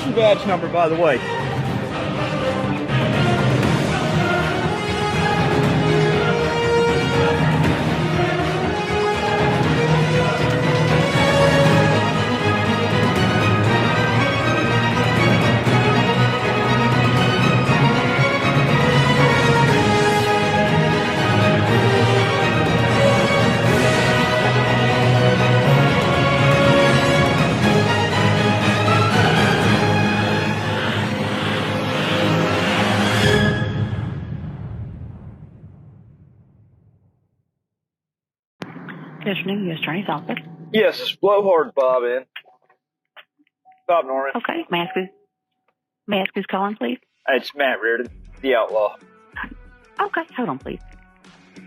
What's your badge number, by the way? Good afternoon, U.S. Attorney's Office. Yes, it's Blowhard Bob in. Bob Norman. Okay, may I ask who's calling, please? It's Matt Reardon, the Outlaw. Okay, hold on, please. You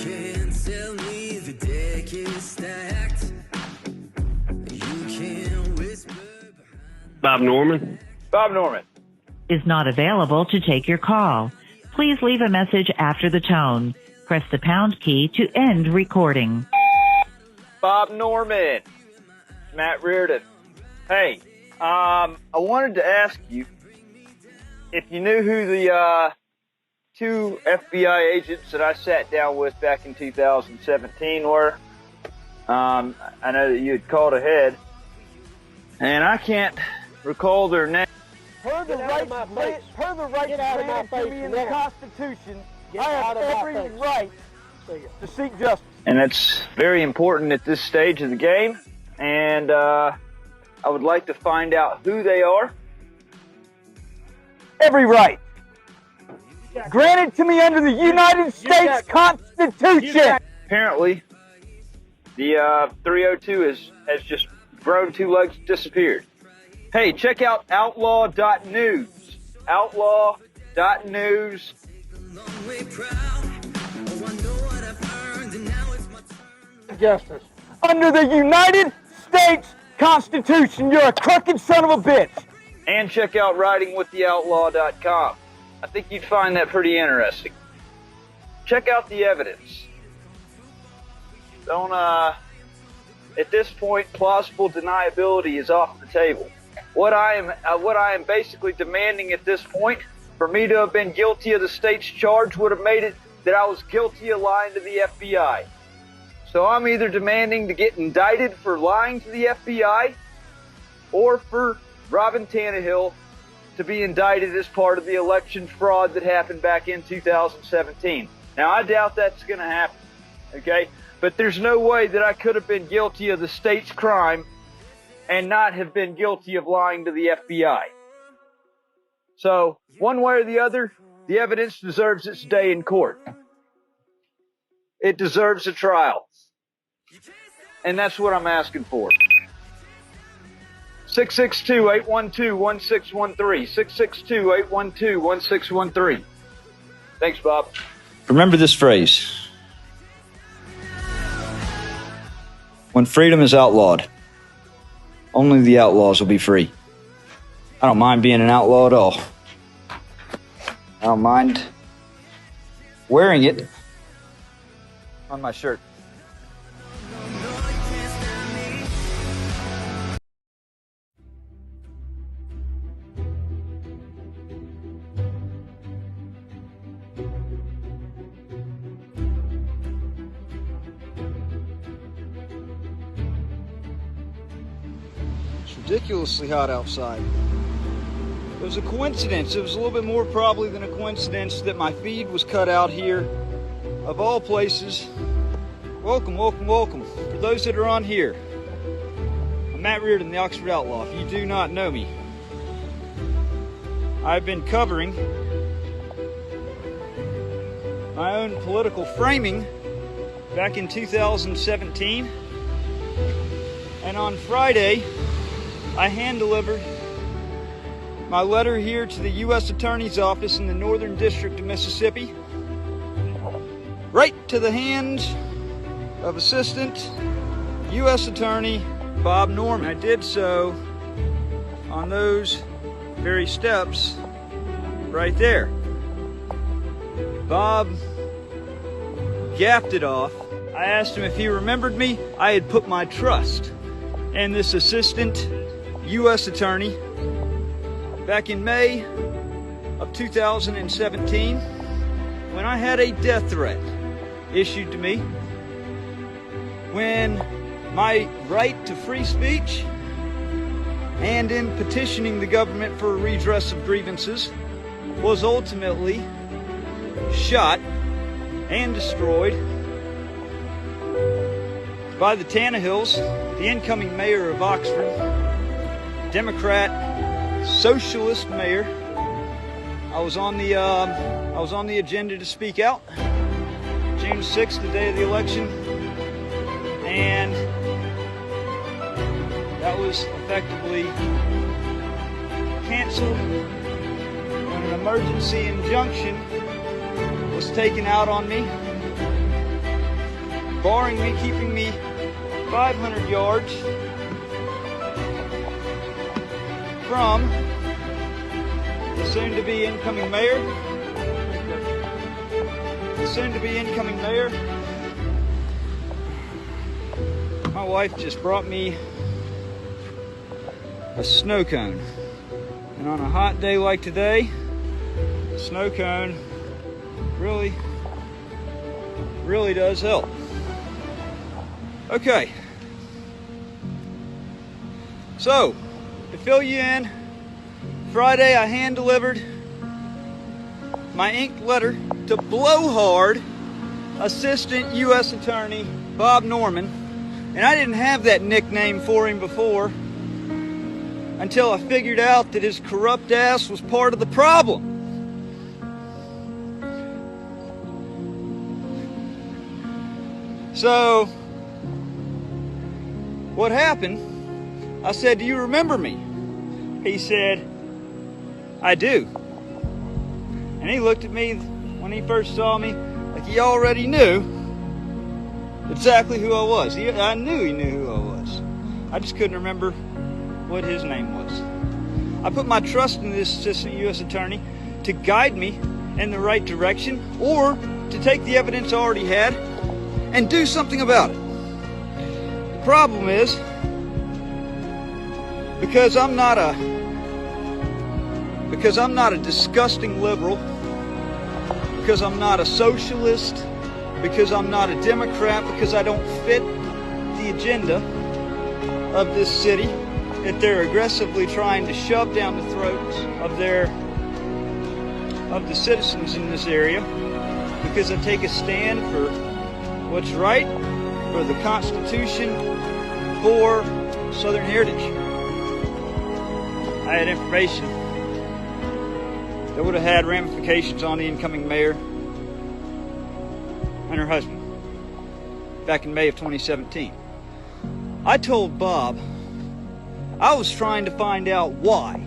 can't tell me the deck is stacked. You can't whisper behind. Bob Norman. Bob Norman. Is not available to take your call. Please leave a message after the tone. Press the pound key to end recording. Bob Norman. Matt Reardon. Hey, I wanted to ask you if you knew who the two FBI agents that I sat down with back in 2017 were. I know that you had called ahead, and I can't recall their name. Per the right granted to me in the Constitution, I have every right to seek justice. And it's very important at this stage of the game, and I would like to find out who they are. Every right. Granted to me under the United States Constitution. Apparently, the 302 has just grown two legs, disappeared. Hey, check out outlaw.news. Outlaw.news. Justice. Under the United States Constitution, you're a crooked son of a bitch. And check out ridingwiththeoutlaw.com. I think you'd find that pretty interesting. Check out the evidence. Don't, at this point, plausible deniability is off the table. What I am basically demanding at this point, for me to have been guilty of the state's charge would have made it that I was guilty of lying to the FBI. So I'm either demanding to get indicted for lying to the FBI or for Robin Tannehill to be indicted as part of the election fraud that happened back in 2017. Now, I doubt that's going to happen, okay? But there's no way that I could have been guilty of the state's crime and not have been guilty of lying to the FBI. So, one way or the other, the evidence deserves its day in court. It deserves a trial. And that's what I'm asking for. 662-812-1613. 662-812-1613. Thanks, Bob. Remember this phrase. When freedom is outlawed, only the outlaws will be free. I don't mind being an outlaw at all. I don't mind wearing it on my shirt. It's ridiculously hot outside. It was a coincidence. It was a little bit more probably than a coincidence that my feed was cut out here. Of all places, welcome, welcome, welcome. For those that are on here, I'm Matt Reardon, the Oxford Outlaw. If you do not know me, I've been covering my own political framing back in 2017. And on Friday, I hand-delivered my letter here to the U.S. Attorney's Office in the Northern District of Mississippi, right to the hands of Assistant U.S. Attorney Bob Norman. I did so on those very steps right there. Bob gaffed it off. I asked him if he remembered me. I had put my trust in this assistant U.S. attorney back in May of 2017 when I had a death threat issued to me, when my right to free speech and in petitioning the government for a redress of grievances was ultimately shot and destroyed by the Tannehills, the incoming mayor of Oxford, Democrat, socialist mayor. I was on the agenda to speak out June 6th, the day of the election, and that was effectively canceled when an emergency injunction was taken out on me, barring me, keeping me 500 yards from the soon-to-be incoming mayor. My wife just brought me a snow cone, and on a hot day like today, a snow cone really does help. Okay, so to fill you in, Friday I hand delivered my inked letter to blowhard Assistant U.S. Attorney Bob Norman, and I didn't have that nickname for him before until I figured out that his corrupt ass was part of the problem. So, what happened? I said, "Do you remember me?" He said, "I do." And he looked at me when he first saw me like he already knew exactly who I was. I knew he knew who I was. I just couldn't remember what his name was. I put my trust in this assistant U.S. attorney to guide me in the right direction, or to take the evidence I already had and do something about it. The problem is, because I'm not a disgusting liberal, because I'm not a socialist, because I'm not a Democrat, because I don't fit the agenda of this city that they're aggressively trying to shove down the throats of the citizens in this area, because I take a stand for what's right, for the Constitution, for Southern heritage. I had information that would have had ramifications on the incoming mayor and her husband back in May of 2017. I told Bob I was trying to find out why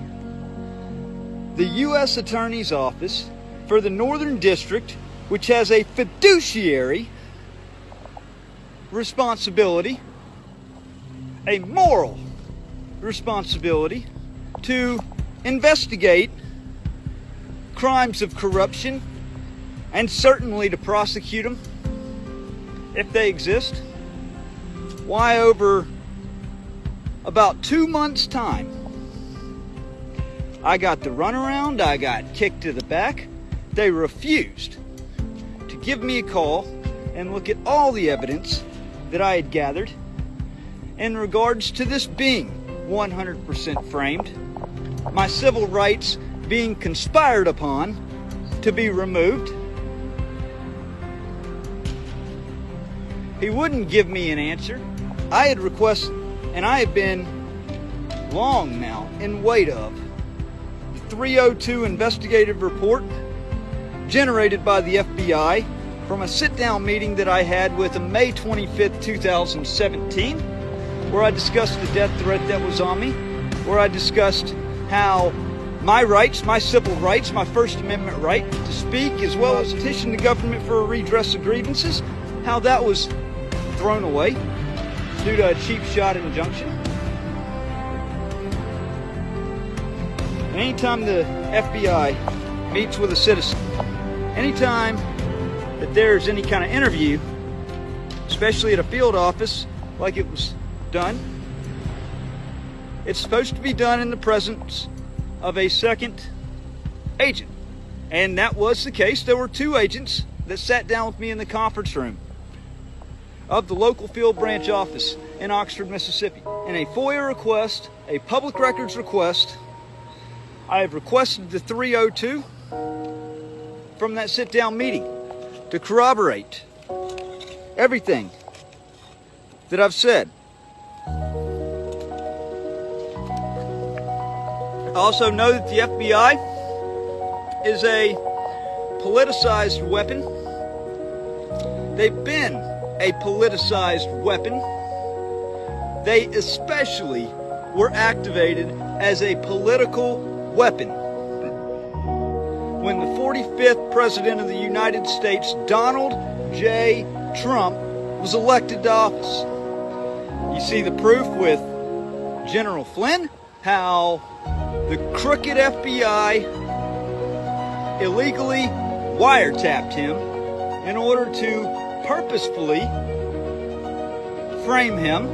the U.S. Attorney's Office for the Northern District, which has a fiduciary responsibility, a moral responsibility to investigate crimes of corruption and certainly to prosecute them if they exist, why over about 2 months' time I got the runaround, I got kicked to the back. They refused to give me a call and look at all the evidence that I had gathered in regards to this being 100% framed, my civil rights being conspired upon to be removed. He wouldn't give me an answer. I had requested, and I have been long now in wait of, the 302 investigative report generated by the FBI from a sit-down meeting that I had with him May 25th, 2017, where I discussed the death threat that was on me, where I discussed how my rights, my civil rights, my First Amendment right to speak, as well as petition the government for a redress of grievances, how that was thrown away due to a cheap shot injunction. And anytime the FBI meets with a citizen, anytime that there's any kind of interview especially at a field office like it was done, it's supposed to be done in the presence of a second agent. And that was the case. There were 2 agents that sat down with me in the conference room of the local field branch office in Oxford, Mississippi. In a FOIA request, a public records request, I have requested the 302 from that sit-down meeting to corroborate everything that I've said. I also know that the FBI is a politicized weapon. They've been a politicized weapon. They especially were activated as a political weapon when the 45th President of the United States, Donald J. Trump, was elected to office. You see the proof with General Flynn, how the crooked FBI illegally wiretapped him in order to purposefully frame him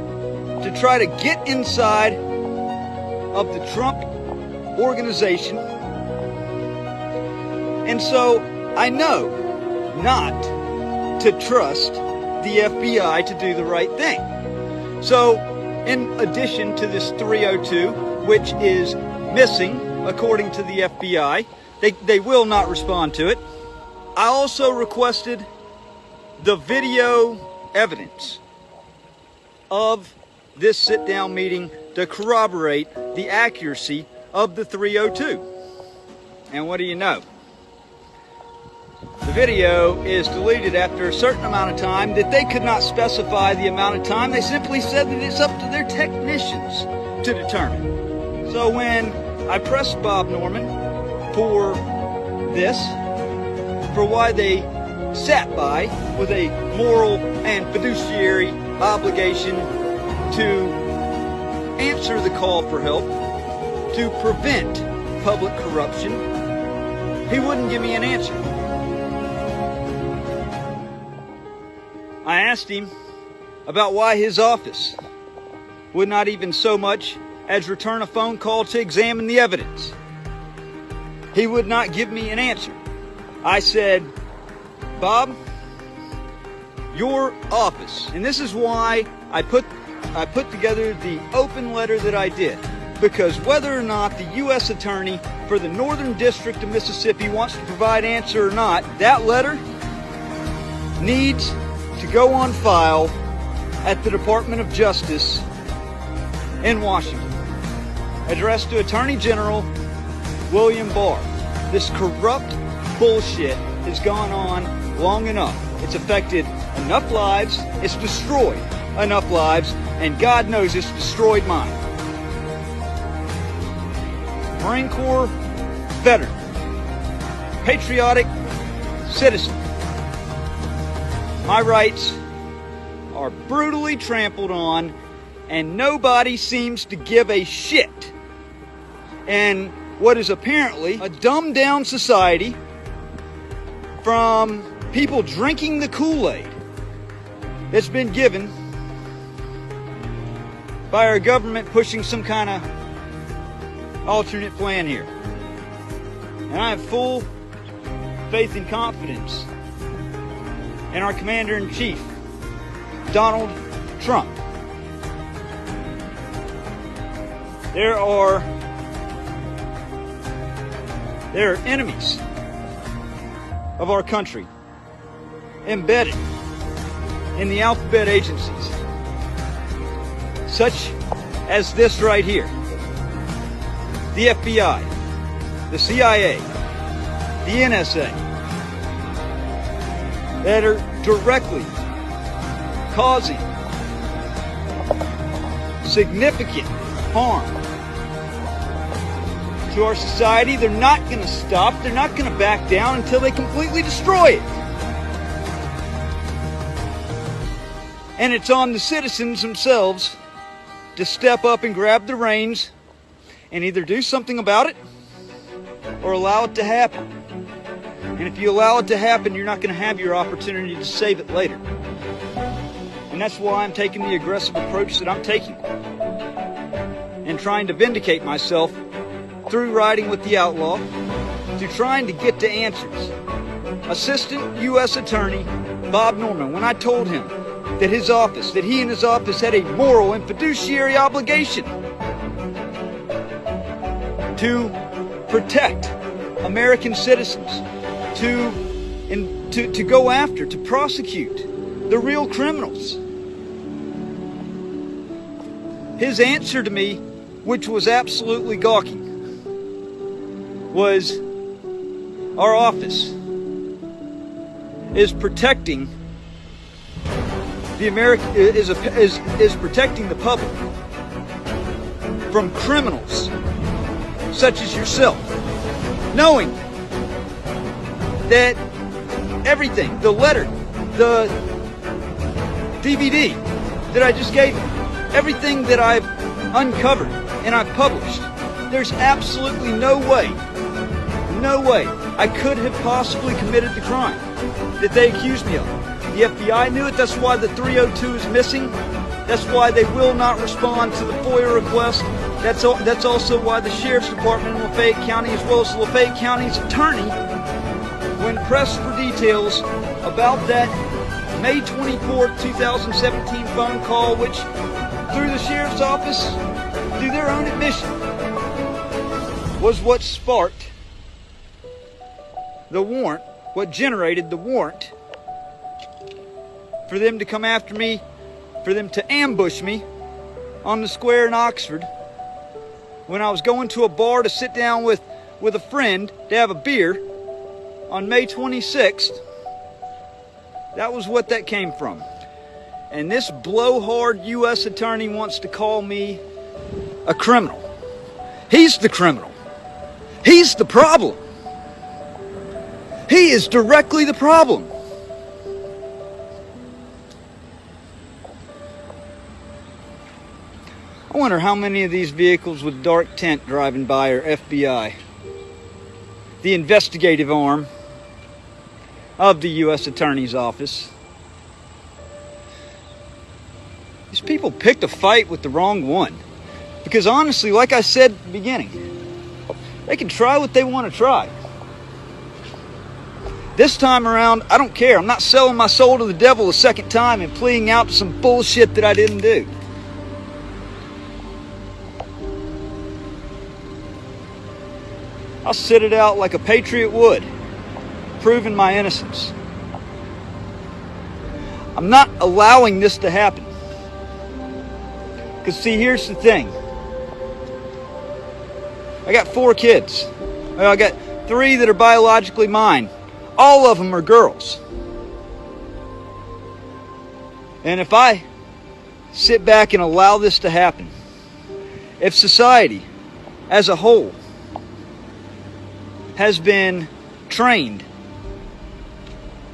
to try to get inside of the Trump organization. And so I know not to trust the FBI to do the right thing. So in addition to this 302, which is missing according to the FBI, they will not respond to it, I also requested the video evidence of this sit-down meeting to corroborate the accuracy of the 302. And what do you know? The video is deleted after a certain amount of time that they could not specify the amount of time. They simply said that it's up to their technicians to determine. So when I pressed Bob Norman for this, for why they sat by with a moral and fiduciary obligation to answer the call for help, to prevent public corruption, he wouldn't give me an answer. I asked him about why his office would not even so much as return a phone call to examine the evidence. He would not give me an answer. I said, Bob, your office, and this is why I put together the open letter that I did, because whether or not the U.S. Attorney for the Northern District of Mississippi wants to provide answer or not, that letter needs to go on file at the Department of Justice in Washington, addressed to Attorney General William Barr. This corrupt bullshit has gone on long enough. It's affected enough lives, it's destroyed enough lives, and God knows it's destroyed mine. Marine Corps veteran, patriotic citizen. My rights are brutally trampled on, and nobody seems to give a shit. And what is apparently a dumbed down society from people drinking the Kool-Aid that's been given by our government pushing some kind of alternate plan here. And I have full faith and confidence in our Commander-in-Chief, Donald Trump. There are enemies of our country embedded in the alphabet agencies, such as this right here, the FBI, the CIA, the NSA, that are directly causing significant harm to our society. They're not going to stop. They're not going to back down until they completely destroy it. And it's on the citizens themselves to step up and grab the reins and either do something about it or allow it to happen. And if you allow it to happen, you're not going to have your opportunity to save it later. And that's why I'm taking the aggressive approach that I'm taking. And trying to vindicate myself through Riding with the Outlaw, through trying to get to answers. Assistant U.S. Attorney Bob Norman, when I told him that he and his office had a moral and fiduciary obligation to protect American citizens, to go after, to prosecute the real criminals. His answer to me, which was absolutely gawking, was our office is protecting is protecting the public from criminals such as yourself, knowing that everything, the letter, the DVD that I just gave you, everything that I've uncovered and I've published, there's absolutely no way I could have possibly committed the crime that they accused me of. The FBI knew it. That's why the 302 is missing. That's why they will not respond to the FOIA request. That's also why the Sheriff's Department in Lafayette County, as well as Lafayette County's attorney, when pressed for details about that May 24th, 2017 phone call, which through the Sheriff's Office, through their own admission, was what sparked the warrant, what generated the warrant for them to come after me, for them to ambush me on the square in Oxford when I was going to a bar to sit down with a friend to have a beer on May 26th. That was what that came from. And this blowhard U.S. attorney wants to call me a criminal. He's the criminal. He's the problem. He is directly the problem. I wonder how many of these vehicles with dark tint driving by are FBI, the investigative arm of the U.S. Attorney's Office. These people picked a fight with the wrong one. Because honestly, like I said at the beginning, they can try what they want to try. This time around, I don't care. I'm not selling my soul to the devil a second time and pleading out to some bullshit that I didn't do. I'll sit it out like a patriot would, proving my innocence. I'm not allowing this to happen. Because see, here's the thing. I got 4 kids. Well, I got 3 that are biologically mine. All of them are girls. And if I sit back and allow this to happen, if society as a whole has been trained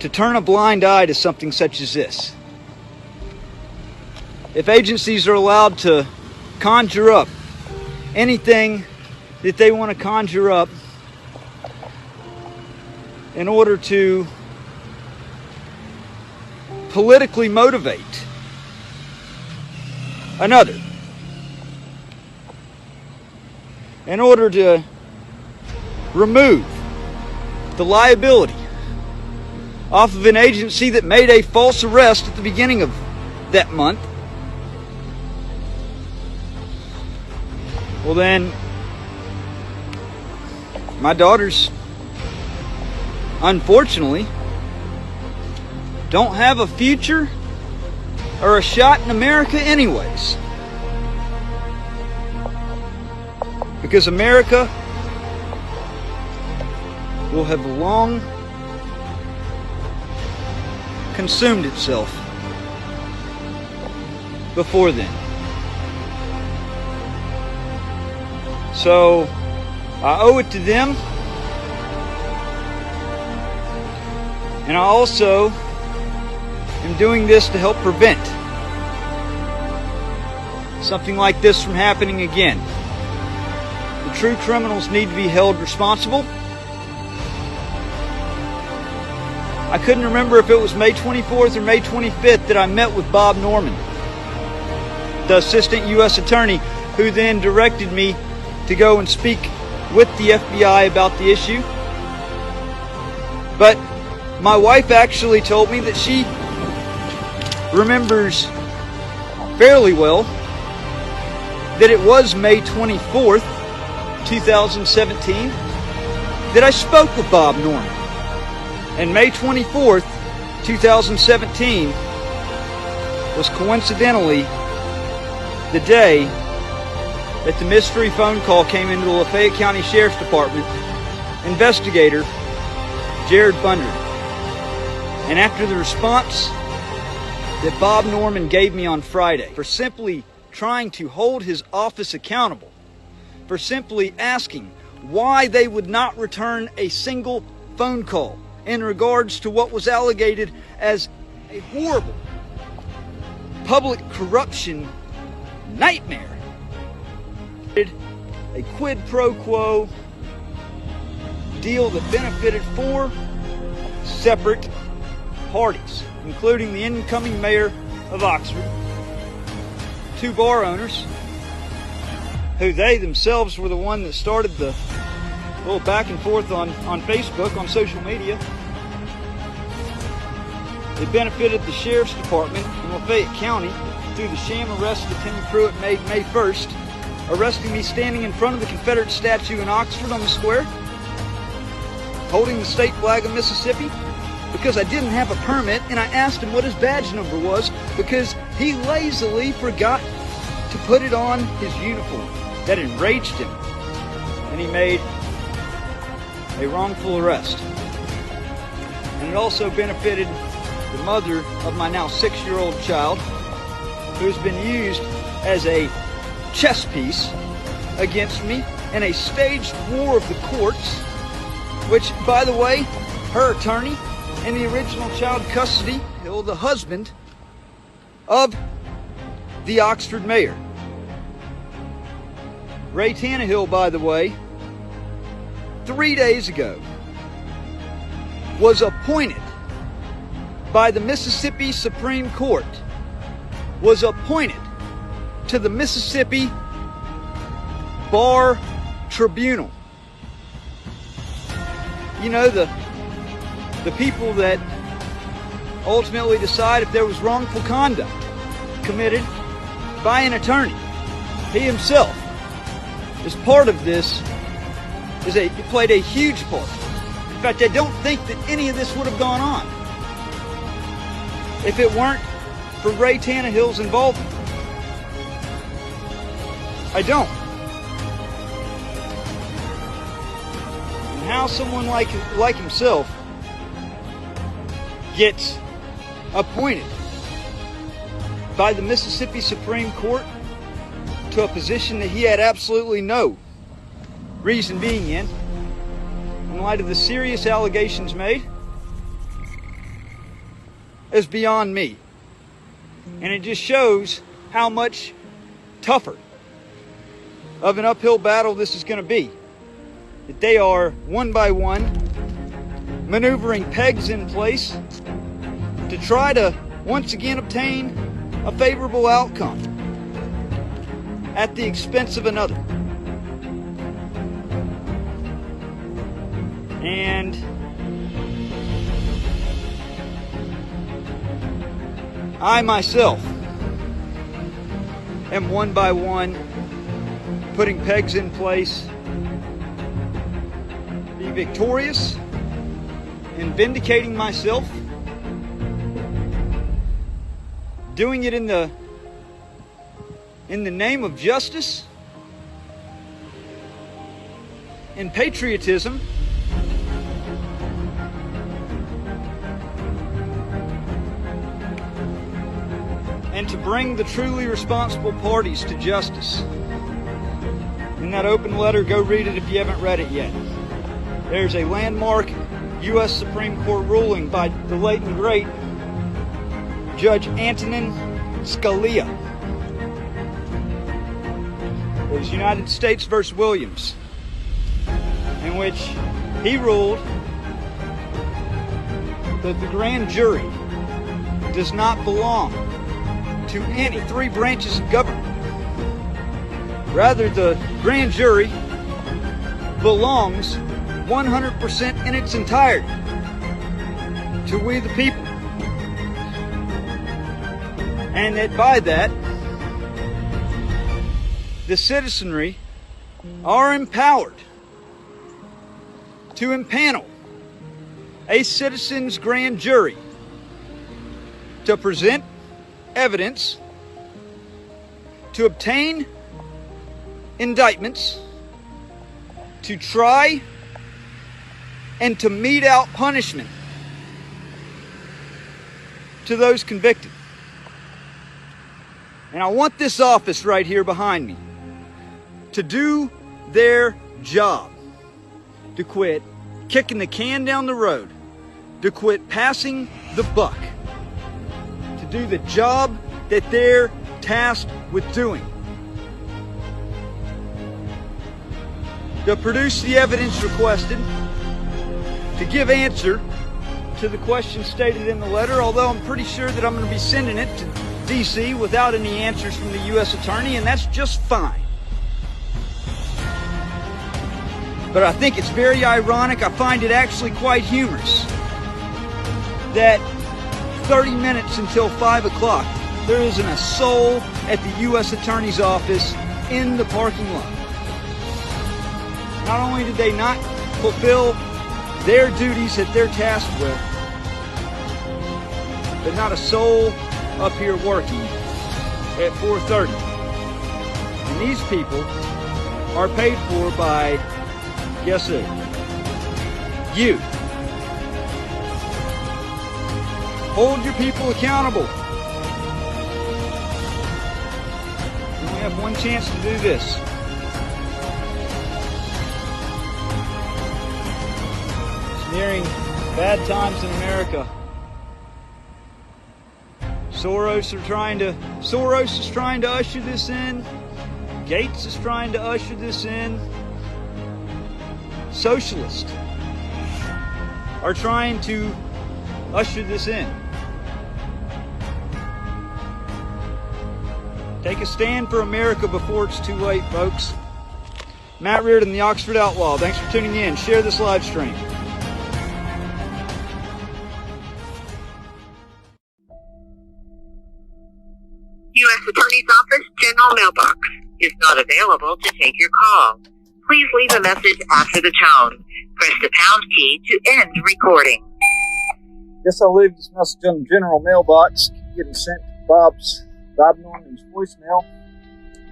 to turn a blind eye to something such as this, if agencies are allowed to conjure up anything that they want to conjure up in order to politically motivate another, in order to remove the liability off of an agency that made a false arrest at the beginning of that month, well then, my daughters, unfortunately, don't have a future or a shot in America anyways. Because America will have long consumed itself before then. So I owe it to them, and I also am doing this to help prevent something like this from happening again. The true criminals need to be held responsible. I couldn't remember if it was May 24th or May 25th that I met with Bob Norman, the assistant U.S. attorney, who then directed me to go and speak with the FBI about the issue. But my wife actually told me that she remembers fairly well that it was May 24th, 2017, that I spoke with Bob Norman. And May 24th, 2017 was coincidentally the day that the mystery phone call came into the Lafayette County Sheriff's Department, investigator Jared Bundard. And after the response that Bob Norman gave me on Friday for simply trying to hold his office accountable, for simply asking why they would not return a single phone call in regards to what was alleged as a horrible public corruption nightmare. A quid pro quo deal that benefited 4 separate parties, including the incoming mayor of Oxford, 2 bar owners, who they themselves were the one that started the little back and forth on Facebook, on social media. It benefited the Sheriff's Department in Lafayette County through the sham arrest that Timmy Pruitt made May 1st, arresting me standing in front of the Confederate statue in Oxford on the square, holding the state flag of Mississippi, because I didn't have a permit, and I asked him what his badge number was because he lazily forgot to put it on his uniform. That enraged him, and he made a wrongful arrest. And it also benefited the mother of my now 6-year-old child, who has been used as a chess piece against me in a staged war of the courts, which, by the way, her attorney in the original child custody, the husband of the Oxford mayor. Ray Tannehill, by the way, 3 days ago, was appointed by the Mississippi Supreme Court, was appointed to the Mississippi Bar Tribunal. You know, the people that ultimately decide if there was wrongful conduct committed by an attorney. He himself is part of this, he played a huge part. In fact, I don't think that any of this would have gone on if it weren't for Ray Tannehill's involvement. I don't. And how someone like himself gets appointed by the Mississippi Supreme Court to a position that he had absolutely no reason being in light of the serious allegations made, is beyond me. And it just shows how much tougher of an uphill battle this is going to be. That they are, one by one, maneuvering pegs in place to try to once again obtain a favorable outcome at the expense of another. And I myself am one by one putting pegs in place to be victorious in vindicating myself, doing it in the name of justice, in patriotism, and to bring the truly responsible parties to justice. In that open letter, go read it if you haven't read it yet. There's a landmark U.S. Supreme Court ruling by the late and great Judge Antonin Scalia. It was United States versus Williams, in which he ruled that the grand jury does not belong to any three branches of government. Rather, the grand jury belongs 100% in its entirety to we the people. And that by that, the citizenry are empowered to impanel a citizen's grand jury to present evidence, to obtain indictments, to try and to mete out punishment to those convicted. And I want this office right here behind me to do their job, to quit kicking the can down the road, to quit passing the buck, to do the job that they're tasked with doing, to produce the evidence requested, to give answer to the questions stated in the letter, although I'm pretty sure that I'm going to be sending it to D.C. without any answers from the U.S. Attorney, and that's just fine. But I think it's very ironic, I find it actually quite humorous, that 30 minutes until 5 o'clock, there isn't a soul at the U.S. Attorney's office in the parking lot. Not only did they not fulfill their duties that they're tasked with, but not a soul up here working at 4:30. And these people are paid for by, guess who? You. Hold your people accountable. You only have one chance to do this. It's nearing bad times in America. Soros is trying to usher this in. Gates is trying to usher this in. Socialists are trying to usher this in. Take a stand for America before it's too late, folks. Matt Reardon, the Oxford Outlaw. Thanks for tuning in. Share this live stream. U.S. Attorney's Office General Mailbox is not available to take your call. Please leave a message after the tone. Press the pound key to end recording. Guess I'll leave this message on the general mailbox, getting sent to Bob Norman's voicemail.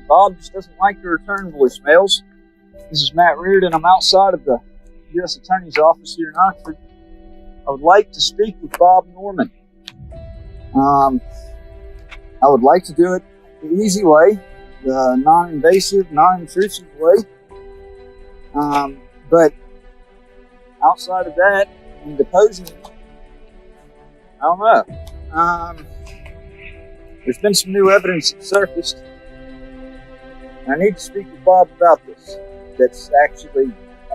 Bob just doesn't like to return voicemails. This is Matt Reardon. I'm outside of the U.S. Attorney's office here in Oxford. I would like to speak with Bob Norman. I would like to do it the easy way, the non-invasive, non-intrusive way. But outside of that, and deposing, I don't know. There's been some new evidence that surfaced. And I need to speak with Bob about this. I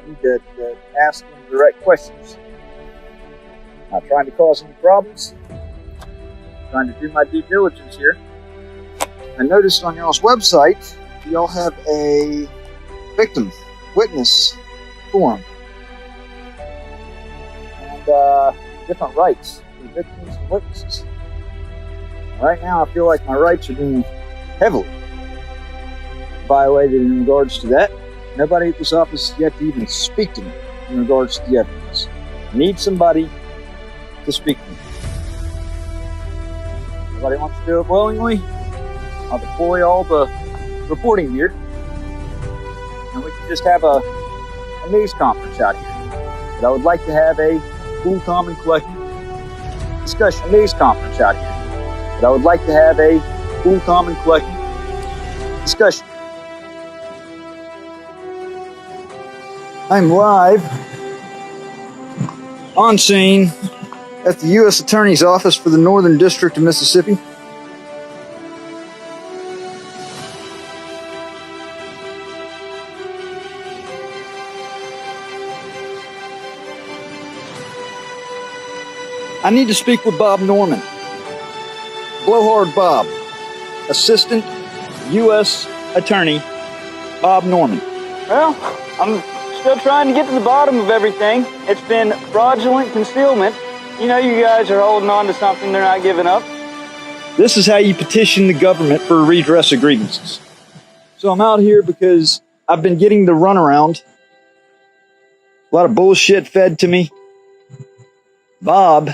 need to ask him direct questions. Not trying to cause any problems. Trying to do my due diligence here. I noticed on y'all's website, y'all have a victim witness form. And different rights for victims and witnesses. Right now, I feel like my rights are being heavily violated in regards to that. Nobody at this office has yet to even speak to me in regards to the evidence. I need somebody to speak to me. Nobody wants to do it willingly. I'll deploy all the reporting gear, and we can just have a news conference out here. But I would like to have a cool, calm, and collected discussion. A news conference out here. But I would like to have a cool, calm, and collected discussion. I'm live on scene at the U.S. Attorney's Office for the Northern District of Mississippi. I need to speak with Bob Norman. Blowhard Bob. Assistant U.S. Attorney Bob Norman. Well, I'm still trying to get to the bottom of everything. It's been fraudulent concealment. You know, you guys are holding on to something they're not giving up. This is how you petition the government for redress of grievances. So I'm out here because I've been getting the runaround. A lot of bullshit fed to me. Bob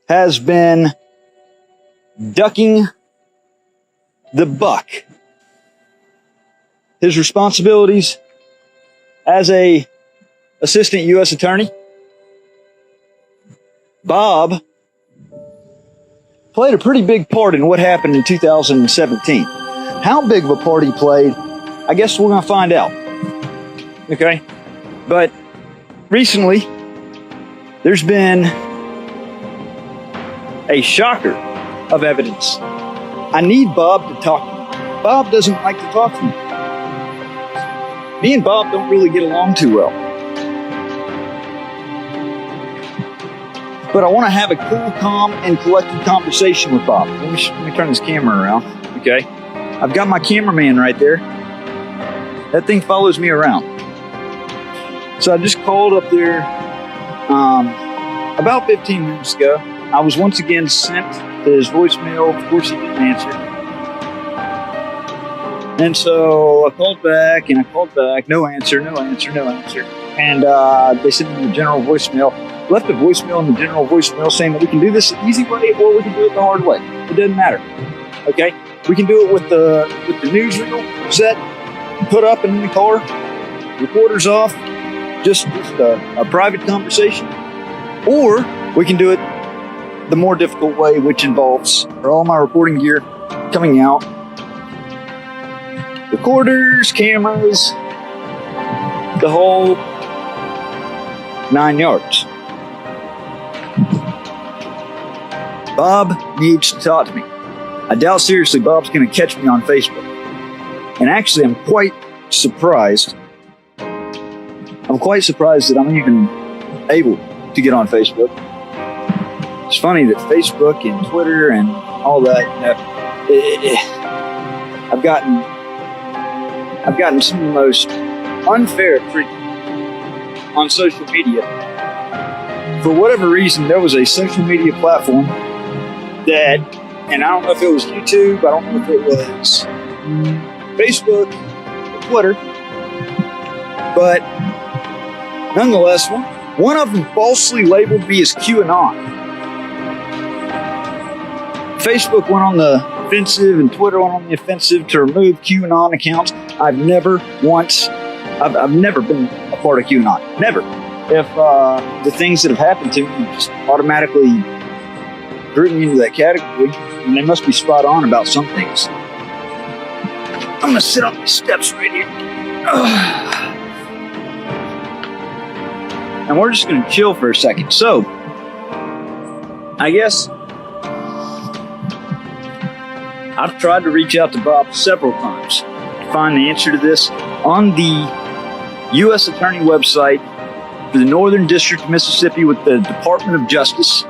has been ducking the buck. His responsibilities as a assistant U.S. attorney. Bob played a pretty big part in what happened in 2017. How big of a part he played, I guess we're going to find out. Okay? But recently, there's been a shocker of evidence. I need Bob to talk to me. Bob doesn't like to talk to me. Me and Bob don't really get along too well. But I want to have a cool, calm, and collected conversation with Bob. Let me turn this camera around, okay? I've got my cameraman right there. That thing follows me around. So I just called up there about 15 minutes ago. I was once again sent to his voicemail. Of course, he didn't answer. And so I called back and I called back. No answer, no answer, no answer. And they sent me the general voicemail. Left a voicemail in the general voicemail saying that we can do this the easy way or we can do it the hard way. It doesn't matter. Okay? We can do it with the newsreel set, put up and in the car, recorders off, just a private conversation. Or we can do it the more difficult way, which involves all my recording gear coming out. Recorders, cameras, the whole 9 yards. Bob needs to talk to me. I doubt seriously Bob's going to catch me on Facebook. And actually, I'm quite surprised. I'm quite surprised that I'm even able to get on Facebook. It's funny that Facebook and Twitter and all that, I've gotten some of the most unfair treatment on social media. For whatever reason, there was a social media platform that, and I don't know if it was YouTube, I don't know if it was Facebook or Twitter, but nonetheless, one of them falsely labeled me as QAnon. Facebook went on the offensive and Twitter went on the offensive to remove QAnon accounts. I've never been a part of QAnon. Never. If the things that have happened to me just automatically group me into that category, and they must be spot on about some things. I'm going to sit on these steps right here. And we're just going to chill for a second. So, I guess I've tried to reach out to Bob several times to find the answer to this on the U.S. Attorney website for the Northern District of Mississippi with the Department of Justice.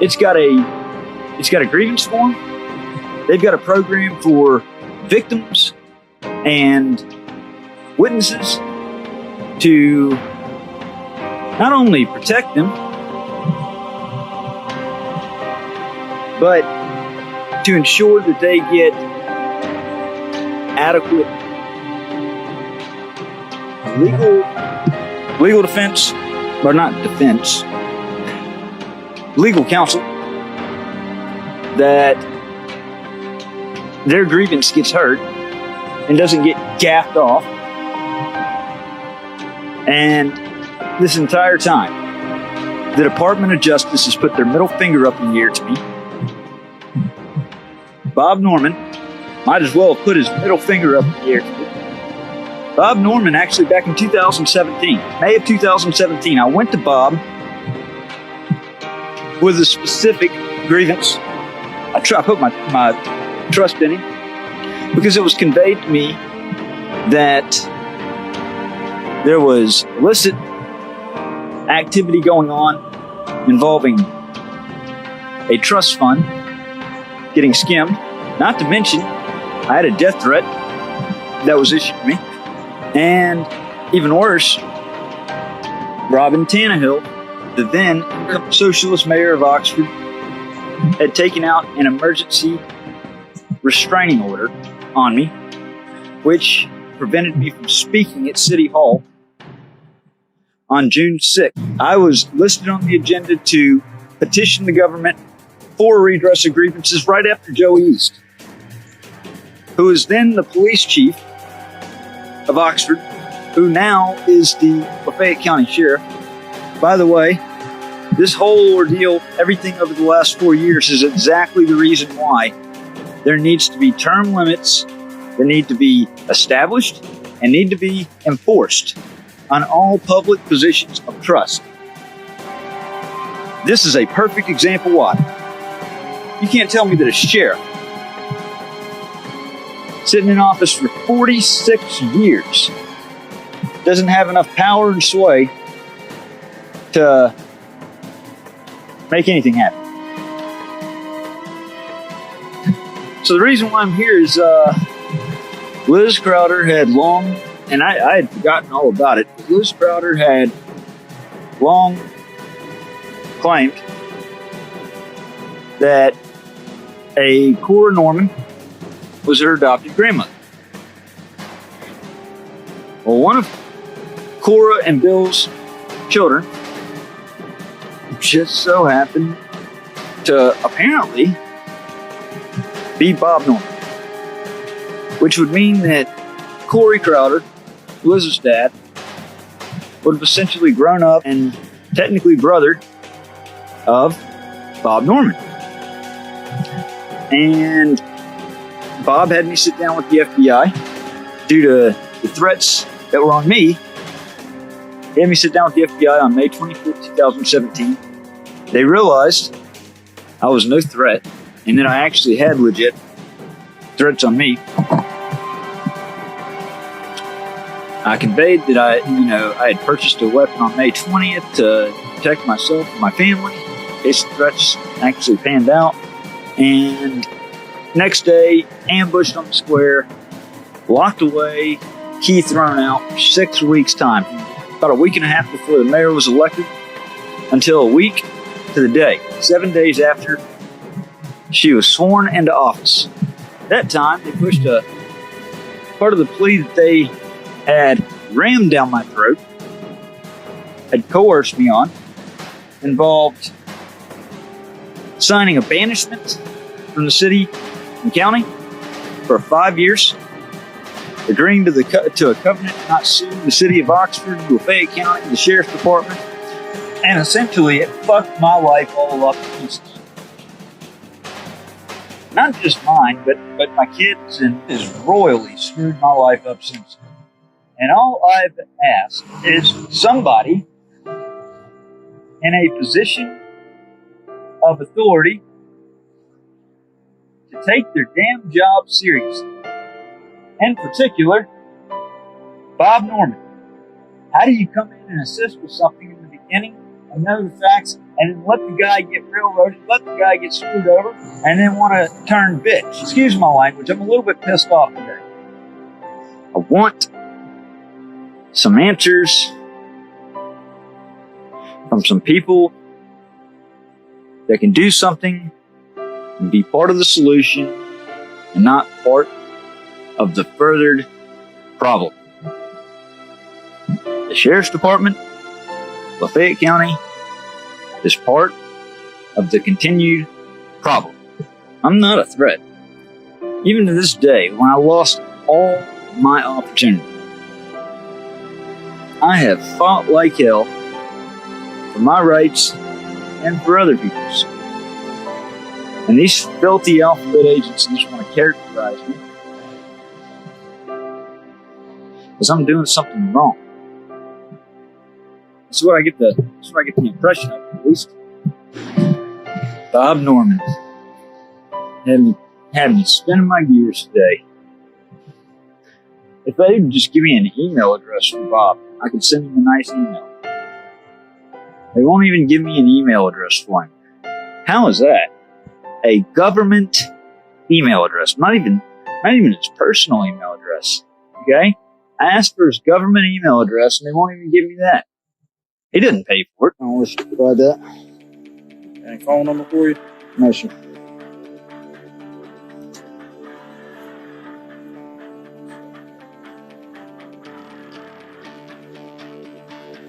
It's got a grievance form. They've got a program for victims and witnesses to not only protect them, but to ensure that they get adequate legal defense, or not defense, legal counsel, that their grievance gets heard and doesn't get gaffed off. And this entire time, the Department of Justice has put their middle finger up in the air to me. Bob Norman might as well have put his middle finger up in the air to me. Bob Norman, actually back in 2017, May of 2017, I went to Bob with a specific grievance. I put my trust in him because it was conveyed to me that there was illicit activity going on involving a trust fund getting skimmed. Not to mention, I had a death threat that was issued to me. And even worse, Robin Tannehill, the then socialist mayor of Oxford, had taken out an emergency restraining order on me, which prevented me from speaking at City Hall on June 6th. I was listed on the agenda to petition the government for redress of grievances right after Joe East, who was then the police chief of Oxford, who now is the Lafayette County Sheriff. By the way, this whole ordeal, everything over the last 4 years, is exactly the reason why there needs to be term limits that need to be established and need to be enforced on all public positions of trust. This is a perfect example why. You can't tell me that a sheriff sitting in office for 46 years doesn't have enough power and sway to make anything happen. So the reason why I'm here is Liz Crowder had long, and I had forgotten all about it, Liz Crowder had long claimed that a Cora Norman was her adopted grandmother. Well, one of Cora and Bill's children just so happened to apparently be Bob Norman, which would mean that Corey Crowder, Liz's dad, would have essentially grown up and technically brother of Bob Norman. And Bob had me sit down with the FBI due to the threats that were on me. He had me sit down with the FBI on May 25th, 2017. They realized I was no threat and that I actually had legit threats on me. I conveyed that I had purchased a weapon on May 20th to protect myself and my family in case the threats actually panned out. And next day, ambushed on the square, locked away, key thrown out for 6 weeks' time. About a week and a half before the mayor was elected, until a week to the day, 7 days after she was sworn into office. At that time, they pushed a part of the plea that they had rammed down my throat, had coerced me on, involved signing a banishment from the city and county for 5 years, agreeing to a covenant to not sue the city of Oxford, Lafayette County, the sheriff's department, and essentially it fucked my life all up to pieces. Not just mine, but my kids, and has royally screwed my life up since. And all I've asked is somebody in a position of authority to take their damn job seriously. In particular, Bob Norman. How do you come in and assist with something in the beginning and know the facts and then let the guy get railroaded, let the guy get screwed over, and then want to turn bitch? Excuse my language, I'm a little bit pissed off today. I want some answers from some people that can do something and be part of the solution and not part of the furthered problem. The Sheriff's Department, Lafayette County, is part of the continued problem. I'm not a threat. Even to this day, when I lost all my opportunity, I have fought like hell for my rights and for other people's. And these filthy alphabet agencies want to characterize me as I'm doing something wrong. That's what I get the impression of, at least. Bob Norman had me spinning my gears today. If they would just give me an email address for Bob, I could send him a nice email. They won't even give me an email address for him. How is that? A government email address. Not even his personal email address. Okay? I asked for his government email address and they won't even give me that. He didn't pay for it. I wish to provide that. Any phone number for you? No, sir.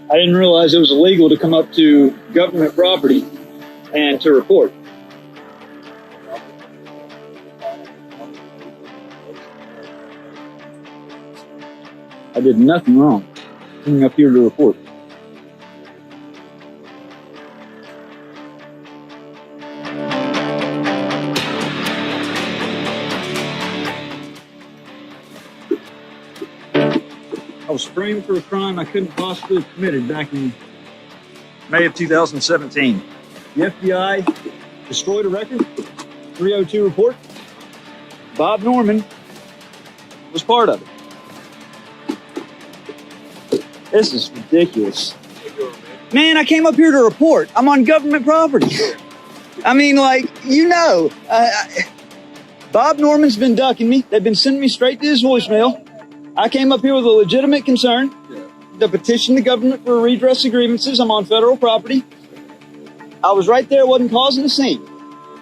I didn't realize it was illegal to come up to government property and to report. I did nothing wrong coming up here to report. I was framed for a crime I couldn't possibly have committed back in May of 2017. The FBI destroyed a record, 302 report. Bob Norman was part of it. This is ridiculous. Man, I came up here to report. I'm on government property. I mean, like, Bob Norman's been ducking me. They've been sending me straight to his voicemail. I came up here with a legitimate concern to petition the government for a redress of grievances. I'm on federal property. I was right there, wasn't causing a scene.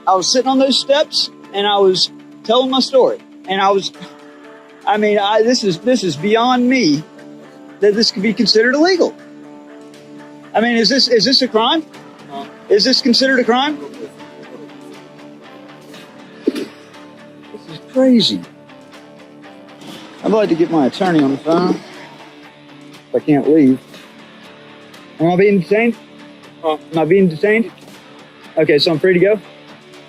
I was sitting on those steps and I was telling my story. And this is beyond me that this could be considered illegal. I mean, is this a crime? Is this considered a crime? This is crazy. I'd like to get my attorney on the phone if I can't leave. Am I being detained? Am I being detained? Okay, so I'm free to go?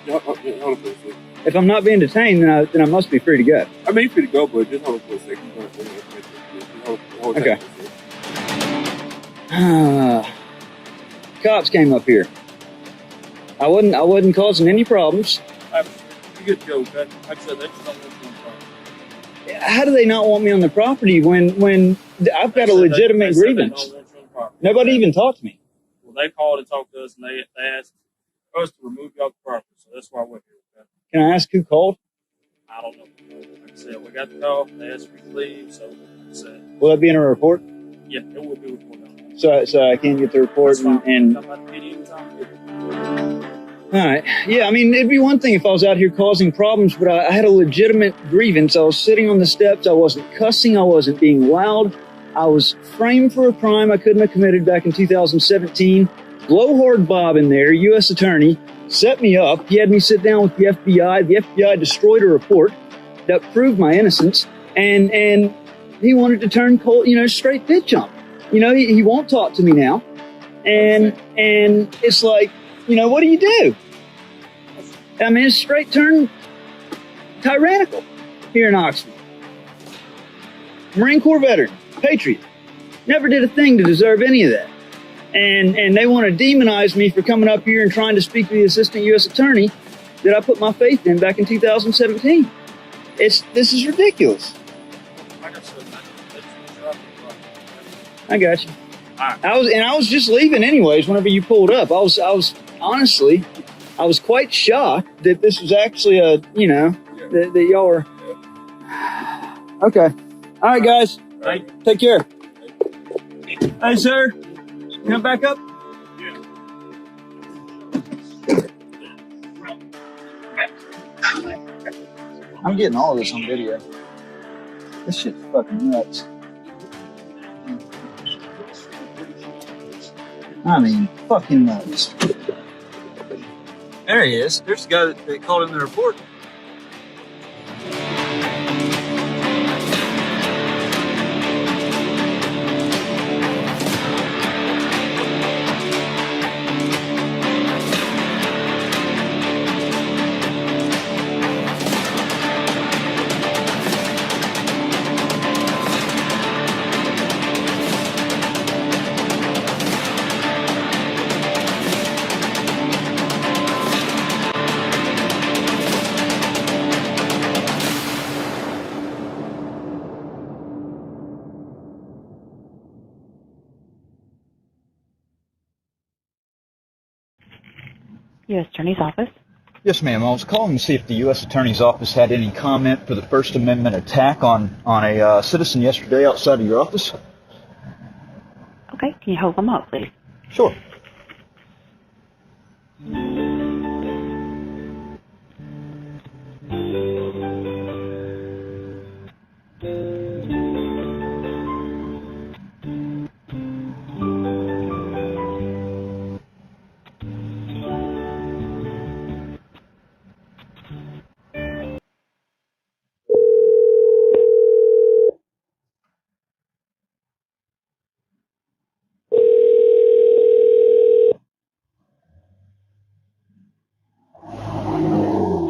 Yeah, hold on for a second. If I'm not being detained, then I must be free to go. I mean, you're free to go, but just hold on for a second. Hold Okay. Cops came up here. I wasn't causing any problems. You get to go, okay? Like I said, they just don't want you on the phone. How do they not want me on the property when I've got a legitimate grievance? Nobody even talked to me. Well, they called and talked to us, and they asked us to remove you off the property, so that's why we're here. Okay? Can I ask who called? I don't know. Like I said, we got the call. They asked me to leave, so like I said, Will that be in a report? yeah, it will be reported on. So I can't get the report That's fine. and Come out to get you anytime. all right. Yeah, I mean, it'd be one thing if I was out here causing problems, but I had a legitimate grievance. I was sitting on the steps. I wasn't cussing. I wasn't being loud. I was framed for a crime I couldn't have committed back in 2017. Blowhard Bob in there, U.S. attorney, set me up. He had me sit down with the FBI. The FBI destroyed a report that proved my innocence, and he wanted to turn cold, straight bitch on me. He won't talk to me now, and it's like, what do you do? I mean, it's straight turn tyrannical here in Oxford. Marine Corps veteran, patriot, never did a thing to deserve any of that. And they want to demonize me for coming up here and trying to speak to the assistant U.S. attorney that I put my faith in back in 2017. This is ridiculous. Like I said, I got you. Alright. I was just leaving anyways whenever you pulled up. I was honestly, I was quite shocked that this was actually that y'all were. Okay. All right, guys. Take care. Hey, sir. Come back up. I'm getting all of this on video. This shit's fucking nuts. I mean, fucking nuts. There he is. There's the guy that called in the report. U.S. Attorney's Office. Yes, ma'am. I was calling to see if the U.S. Attorney's Office had any comment for the First Amendment attack on a citizen yesterday outside of your office. Okay, can you hold them up, please? Sure.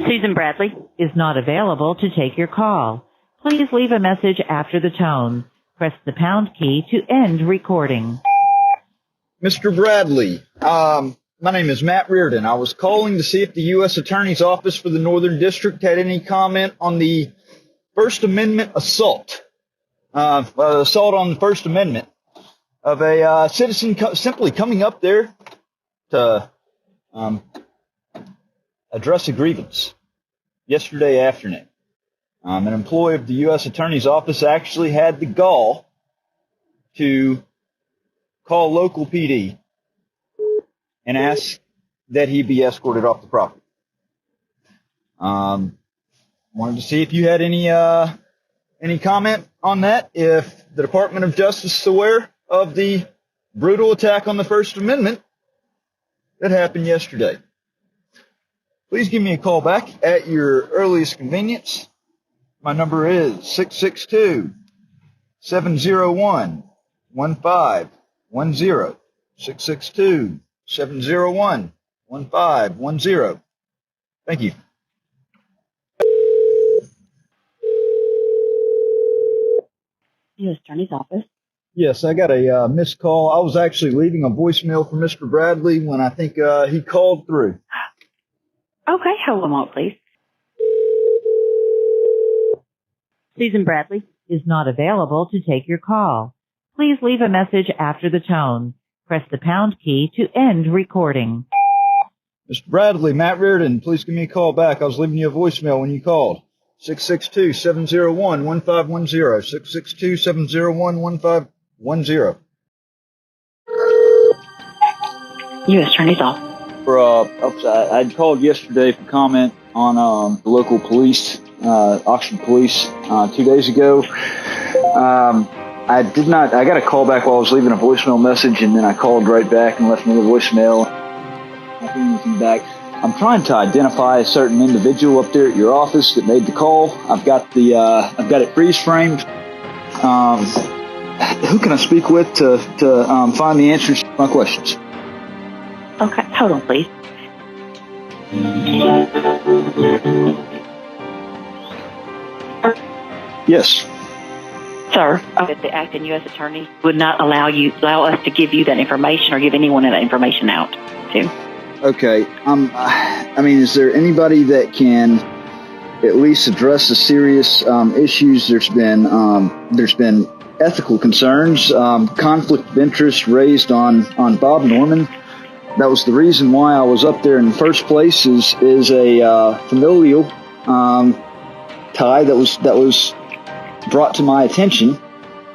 Susan Bradley. Is not available to take your call. Please leave a message after the tone. Press the pound key to end recording. Mr. Bradley, my name is Matt Reardon. I was calling to see if the U.S. Attorney's Office for the Northern District had any comment on the First Amendment assault. Assault on the First Amendment of a citizen simply coming up there to address a grievance yesterday afternoon. An employee of the U.S. Attorney's Office actually had the gall to call local PD and ask that he be escorted off the property. Wanted to see if you had any comment on that, if the Department of Justice is aware of the brutal attack on the First Amendment that happened yesterday. Please give me a call back at your earliest convenience. My number is 662-701-1510. 662-701-1510. Thank you. U.S. Attorney's Office. Yes, I got a missed call. I was actually leaving a voicemail for Mr. Bradley when I think he called through. Okay, hold them up, please. Susan Bradley is not available to take your call. Please leave a message after the tone. Press the pound key to end recording. Mr. Bradley, Matt Reardon, please give me a call back. I was leaving you a voicemail when you called. 662-701-1510. 662-701-1510. U.S. Attorney's Office. I'd called yesterday for comment on the local police, Oxford Police, 2 days ago. I got a call back while I was leaving a voicemail message, and then I called right back and left another voicemail. Nothing anything back. I'm trying to identify a certain individual up there at your office that made the call. I've got it freeze framed. Who can I speak with to find the answers to my questions? Okay, hold on, please. Yes. Sir, the acting U.S. Attorney would not allow us to give you that information or give anyone that information out to. Okay. Is there anybody that can at least address the serious issues? There's been ethical concerns, conflict of interest raised on Bob Norman. That was the reason why I was up there in the first place. Is a familial tie that was brought to my attention,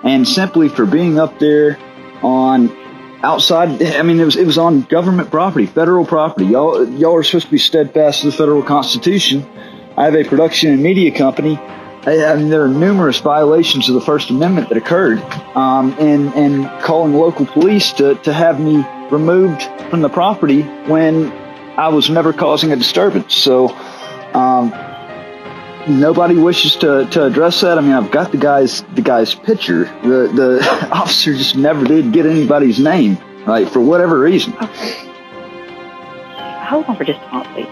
and simply for being up there on outside. It was on government property, federal property. Y'all are supposed to be steadfast to the federal Constitution. I have a production and media company. There are numerous violations of the First Amendment that occurred, and calling local police to have me removed from the property when I was never causing a disturbance. So nobody wishes to address that. I've got the guy's picture. The officer just never did get anybody's name, right, for whatever reason. Okay. Hold on for just a moment, please.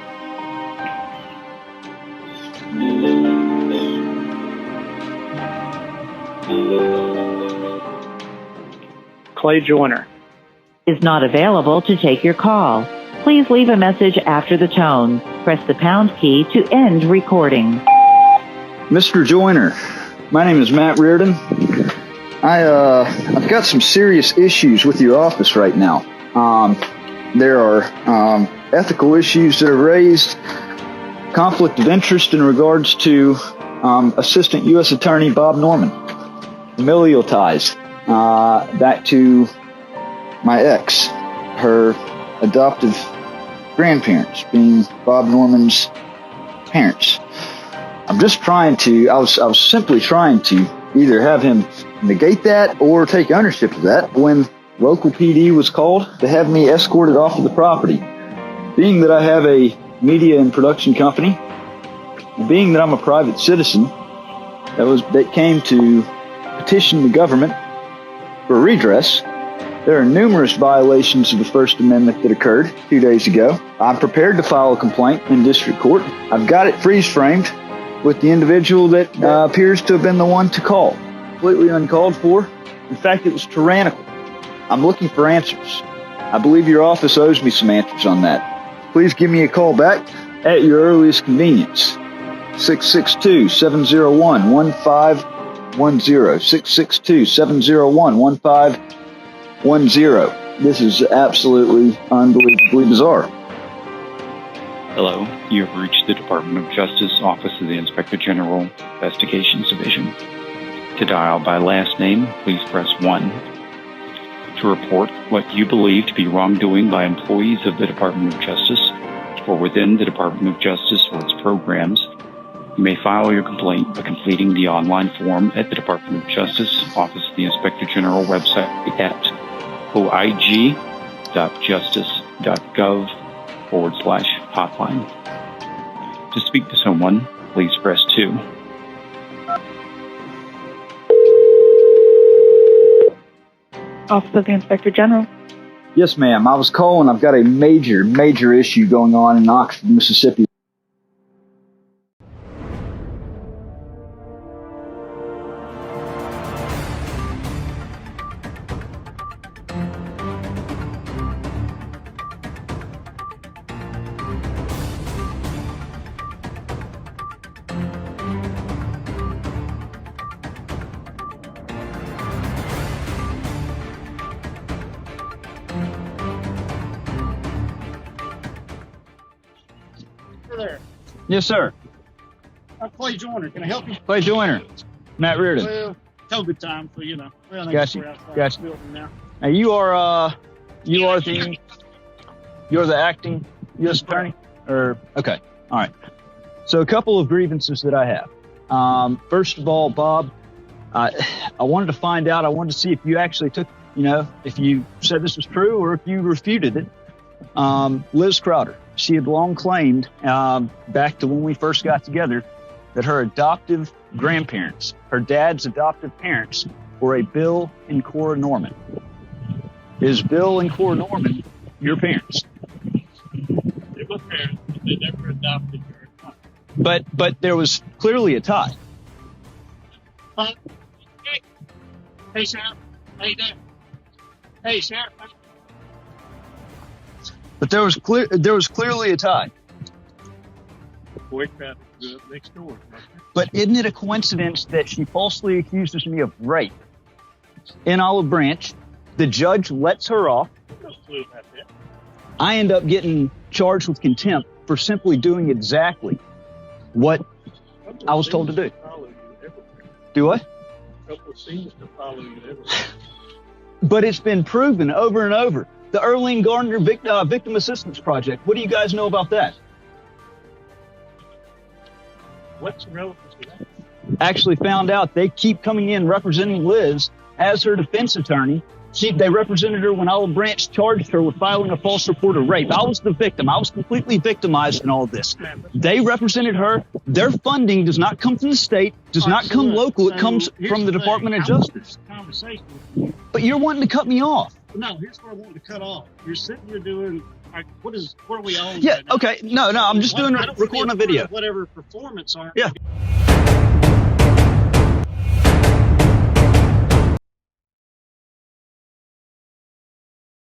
Clay Joyner is not available to take your call. Please leave a message after the tone. Press the pound key to end recording. Mr. Joyner, my name is Matt Reardon. I've got some serious issues with your office right now. There are ethical issues that are raised, conflict of interest in regards to Assistant U.S. Attorney Bob Norman, familial ties back to my ex, her adoptive grandparents being Bob Norman's parents. I was simply trying to either have him negate that or take ownership of that when local PD was called to have me escorted off of the property. Being that I have a media and production company, and being that I'm a private citizen that came to petition the government for redress, there are numerous violations of the First Amendment that occurred 2 days ago. I'm prepared to file a complaint in district court. I've got it freeze-framed with the individual that appears to have been the one to call. Completely uncalled for. In fact, it was tyrannical. I'm looking for answers. I believe your office owes me some answers on that. Please give me a call back at your earliest convenience. 662-701-1510. 662-701-1510. This is absolutely unbelievably bizarre. Hello, you have reached the Department of Justice Office of the Inspector General Investigations Division. To dial by last name, please press 1. To report what you believe to be wrongdoing by employees of the Department of Justice or within the Department of Justice or its programs, you may file your complaint by completing the online form at the Department of Justice Office of the Inspector General website at oig.justice.gov/hotline. To speak to someone, please press 2. Office of the Inspector General. Yes, ma'am. I was calling. I've got a major issue going on in Oxford, Mississippi. There. Yes, sir. I'm Clay Joyner. Can I help you? Clay Joyner. Matt Reardon. Well, COVID time, so you know. Well, I Gotcha. we're outside Gotcha. the building now. Now you're the acting U.S. attorney, or okay, all right. So a couple of grievances that I have. First of all, Bob, I wanted to find out. I wanted to see if you actually took, if you said this was true or if you refuted it. Liz Crowder. She had long claimed, back to when we first got together, that her adoptive grandparents, her dad's adoptive parents, were a Bill and Cora Norman. Is Bill and Cora Norman your parents? They were parents, but they never adopted her. But there was clearly a tie. Hey, Sheriff. How you doing? Hey, Sheriff. But there was clearly a tie. Boy traffic good next door. But isn't it a coincidence that she falsely accuses me of rape in Olive Branch? The judge lets her off. No clue about that. I end up getting charged with contempt for simply doing exactly what I was told to do. Do what? A couple of scenes to follow you everywhere. But it's been proven over and over. The Erling Gardner Victim Assistance Project. What do you guys know about that? What's the relevance to that? Actually found out they keep coming in representing Liz as her defense attorney. They represented her when Olive Branch charged her with filing a false report of rape. I was the victim. I was completely victimized in all of this. They represented her. Their funding does not come from the state, does not come local. It comes from the Department of Justice. But you're wanting to cut me off. No, here's what I wanted to cut off. You're sitting here doing, like, what are we on? Yeah, right now? Okay. No, I'm just recording a video. Whatever performance art. Yeah.